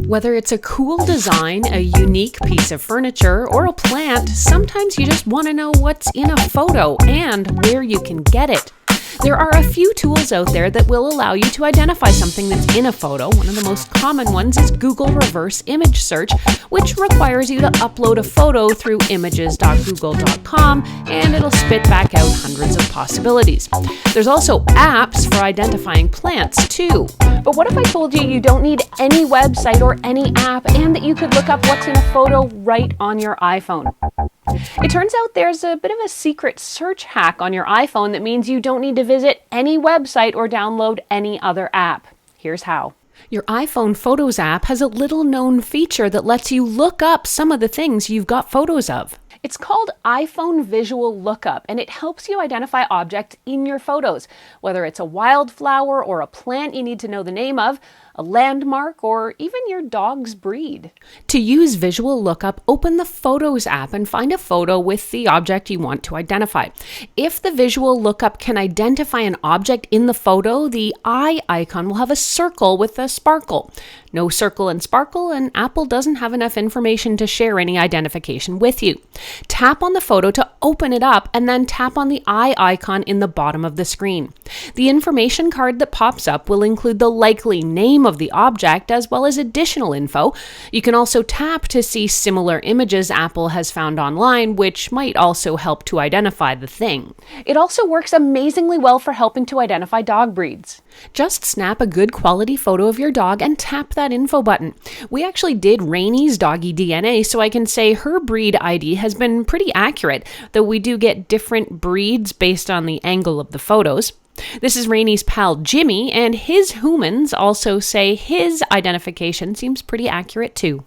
Whether it's a cool design, a unique piece of furniture, or a plant, sometimes you just want to know what's in a photo and where you can get it. There are a few tools out there that will allow you to identify something that's in a photo. One of the most common ones is Google Reverse Image Search, which requires you to upload a photo through images.google.com, and it'll spit back out hundreds of possibilities. There's also apps for identifying plants, too. But what if I told you you don't need any website or any app, and that you could look up what's in a photo right on your iPhone? It turns out there's a bit of a secret search hack on your iPhone that means you don't need to visit any website or download any other app. Here's how. Your iPhone Photos app has a little known feature that lets you look up some of the things you've got photos of. It's called iPhone Visual Lookup, and it helps you identify objects in your photos, whether it's a wildflower or a plant you need to know the name of, a landmark, or even your dog's breed. To use Visual Lookup, open the Photos app and find a photo with the object you want to identify. If the Visual Lookup can identify an object in the photo, the eye icon will have a circle with a sparkle. No circle and sparkle, and Apple doesn't have enough information to share any identification with you. Tap on the photo to open it up, and then tap on the eye icon in the bottom of the screen. The information card that pops up will include the likely name of the object as well as additional info. You can also tap to see similar images Apple has found online, which might also help to identify the thing. It also works amazingly well for helping to identify dog breeds. Just snap a good quality photo of your dog and tap that info button. We actually did Rainy's doggy DNA, so I can say her breed ID has been pretty accurate, though we do get different breeds based on the angle of the photos. This is Rainy's pal Jimmy, and his humans also say his identification seems pretty accurate too.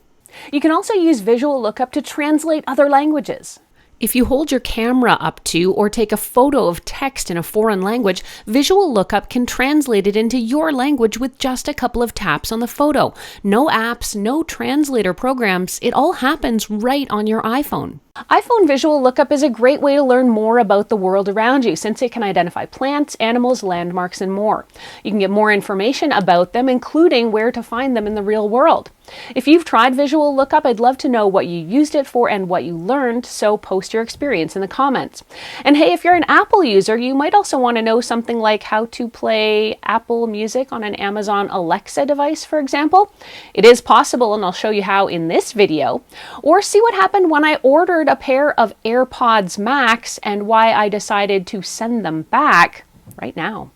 You can also use Visual Lookup to translate other languages. If you hold your camera up to or take a photo of text in a foreign language, Visual Lookup can translate it into your language with just a couple of taps on the photo. No apps, no translator programs, it all happens right on your iPhone. iPhone Visual Lookup is a great way to learn more about the world around you, since it can identify plants, animals, landmarks, and more. You can get more information about them, including where to find them in the real world. If you've tried Visual Lookup, I'd love to know what you used it for and what you learned, so post your experience in the comments. And hey, if you're an Apple user, you might also want to know something like how to play Apple Music on an Amazon Alexa device, for example. It is possible, and I'll show you how in this video. Or see what happened when I ordered a pair of AirPods Max and why I decided to send them back right now.